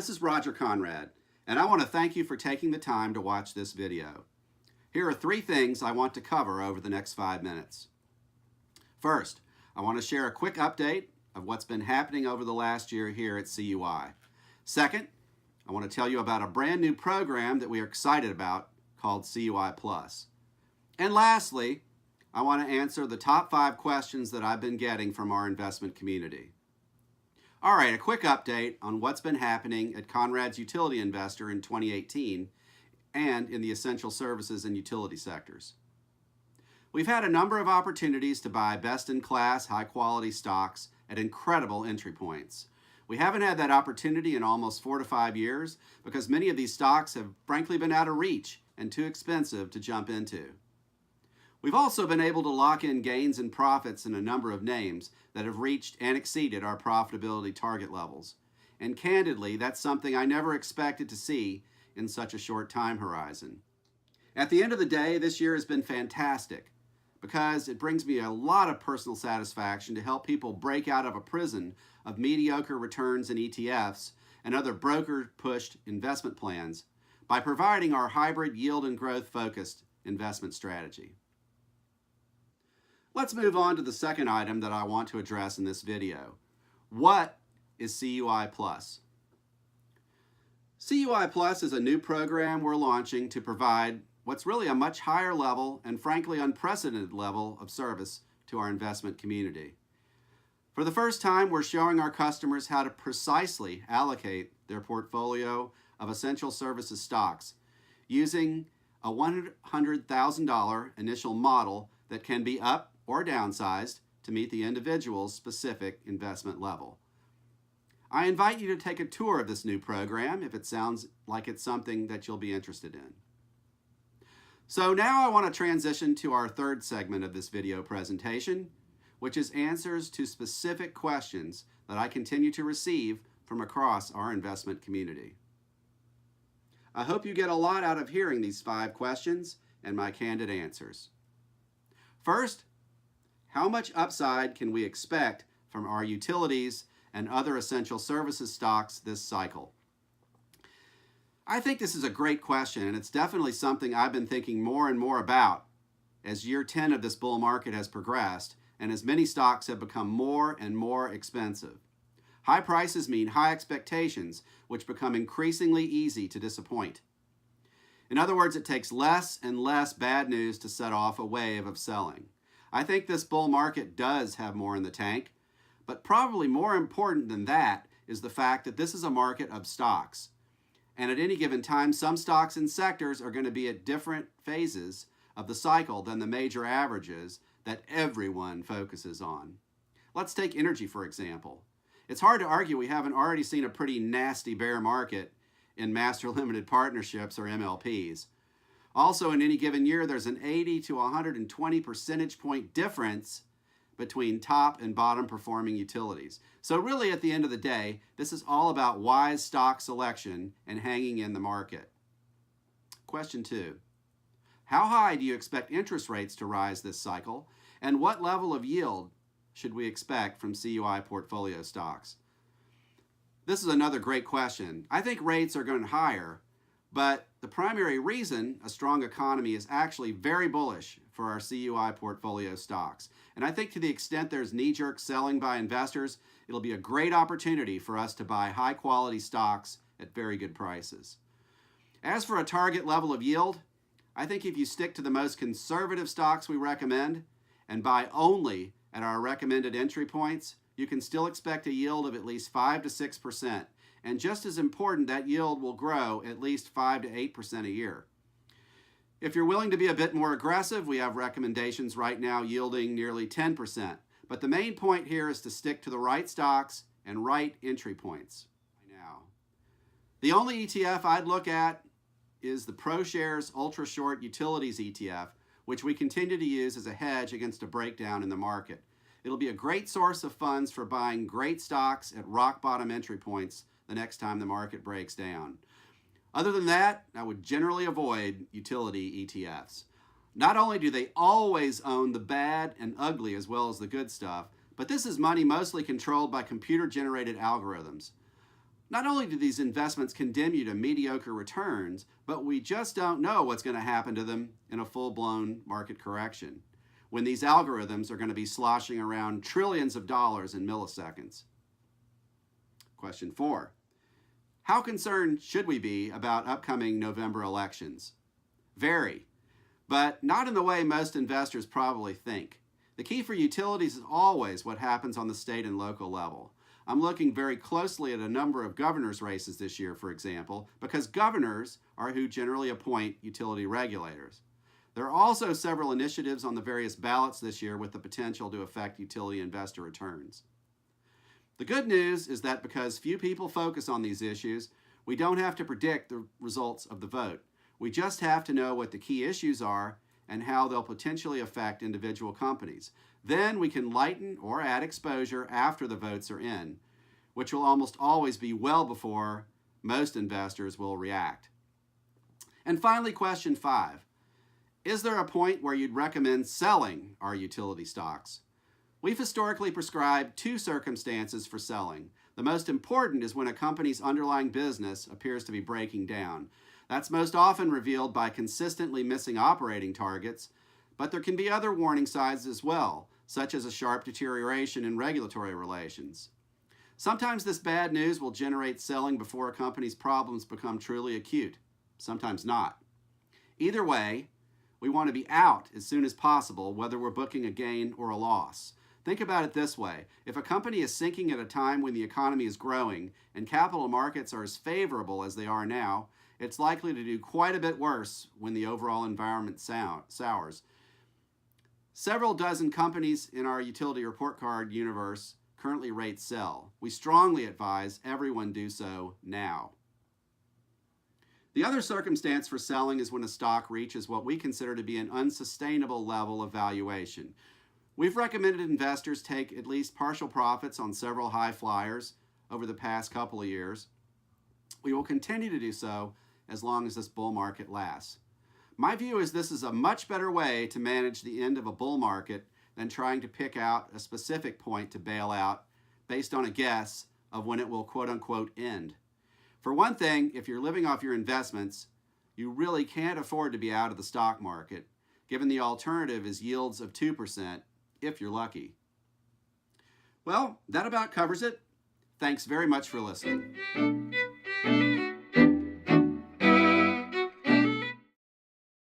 this is Roger Conrad, and I want to thank you for taking the time to watch this video. Here are 3 things I want to cover over the next 5 minutes. First, I want to share a quick update of what's been happening over the last year here at CUI. Second, I want to tell you about a brand new program that we are excited about called CUI Plus. And lastly, I want to answer the top 5 questions that I've been getting from our investment community. All right, a quick update on what's been happening at Conrad's Utility Investor in 2018 and in the essential services and utility sectors. We've had a number of opportunities to buy best-in-class, high-quality stocks at incredible entry points. We haven't had that opportunity in almost 4 to 5 years because many of these stocks have frankly been out of reach and too expensive to jump into. We've also been able to lock in gains and profits in a number of names that have reached and exceeded our profitability target levels. And candidly, that's something I never expected to see in such a short time horizon. At the end of the day, this year has been fantastic because it brings me a lot of personal satisfaction to help people break out of a prison of mediocre returns in ETFs and other broker-pushed investment plans by providing our hybrid yield and growth-focused investment strategy. Let's move on to the second item that I want to address in this video. What is CUI Plus? CUI Plus is a new program we're launching to provide what's really a much higher level and frankly unprecedented level of service to our investment community. For the first time, we're showing our customers how to precisely allocate their portfolio of essential services stocks using a $100,000 initial model that can be up or downsized to meet the individual's specific investment level. I invite you to take a tour of this new program if it sounds like it's something that you'll be interested in. So now I want to transition to our third segment of this video presentation, which is answers to specific questions that I continue to receive from across our investment community. I hope you get a lot out of hearing these 5 questions and my candid answers. First, how much upside can we expect from our utilities and other essential services stocks this cycle? I think this is a great question, and it's definitely something I've been thinking more and more about as year 10 of this bull market has progressed and as many stocks have become more and more expensive. High prices mean high expectations, which become increasingly easy to disappoint. In other words, it takes less and less bad news to set off a wave of selling. I think this bull market does have more in the tank, but probably more important than that is the fact that this is a market of stocks. And at any given time, some stocks and sectors are going to be at different phases of the cycle than the major averages that everyone focuses on. Let's take energy, for example. It's hard to argue we haven't already seen a pretty nasty bear market in master limited partnerships or MLPs. Also, in any given year, there's an 80 to 120 percentage point difference between top and bottom performing utilities. So really, at the end of the day, this is all about wise stock selection and hanging in the market. Question 2. How high do you expect interest rates to rise this cycle? And what level of yield should we expect from CUI portfolio stocks? This is another great question. I think rates are going higher, but the primary reason a strong economy is actually very bullish for our CUI portfolio stocks. And I think to the extent there's knee-jerk selling by investors, it'll be a great opportunity for us to buy high-quality stocks at very good prices. As for a target level of yield, I think if you stick to the most conservative stocks we recommend and buy only at our recommended entry points, you can still expect a yield of at least 5 to 6%. And just as important, that yield will grow at least 5 to 8% a year. If you're willing to be a bit more aggressive, we have recommendations right now yielding nearly 10%. But the main point here is to stick to the right stocks and right entry points. Now, the only ETF I'd look at is the ProShares Ultra Short Utilities ETF, which we continue to use as a hedge against a breakdown in the market. It'll be a great source of funds for buying great stocks at rock bottom entry points the next time the market breaks down. Other than that, I would generally avoid utility ETFs. Not only do they always own the bad and ugly as well as the good stuff, but this is money mostly controlled by computer-generated algorithms. Not only do these investments condemn you to mediocre returns, but we just don't know what's going to happen to them in a full-blown market correction, when these algorithms are going to be sloshing around trillions of dollars in milliseconds. Question 4. How concerned should we be about upcoming November elections? Very, but not in the way most investors probably think. The key for utilities is always what happens on the state and local level. I'm looking very closely at a number of governors' races this year, for example, because governors are who generally appoint utility regulators. There are also several initiatives on the various ballots this year with the potential to affect utility investor returns. The good news is that because few people focus on these issues, we don't have to predict the results of the vote. We just have to know what the key issues are and how they'll potentially affect individual companies. Then we can lighten or add exposure after the votes are in, which will almost always be well before most investors will react. And finally, question 5. Is there a point where you'd recommend selling our utility stocks? We've historically prescribed 2 circumstances for selling. The most important is when a company's underlying business appears to be breaking down. That's most often revealed by consistently missing operating targets, but there can be other warning signs as well, such as a sharp deterioration in regulatory relations. Sometimes this bad news will generate selling before a company's problems become truly acute, sometimes not. Either way, we want to be out as soon as possible, whether we're booking a gain or a loss. Think about it this way. If a company is sinking at a time when the economy is growing and capital markets are as favorable as they are now, it's likely to do quite a bit worse when the overall environment sours. Several dozen companies in our utility report card universe currently rate sell. We strongly advise everyone do so now. The other circumstance for selling is when a stock reaches what we consider to be an unsustainable level of valuation. We've recommended investors take at least partial profits on several high flyers over the past couple of years. We will continue to do so as long as this bull market lasts. My view is this is a much better way to manage the end of a bull market than trying to pick out a specific point to bail out based on a guess of when it will quote-unquote end. For one thing, if you're living off your investments, you really can't afford to be out of the stock market, given the alternative is yields of 2%, if you're lucky. Well, that about covers it. Thanks very much for listening.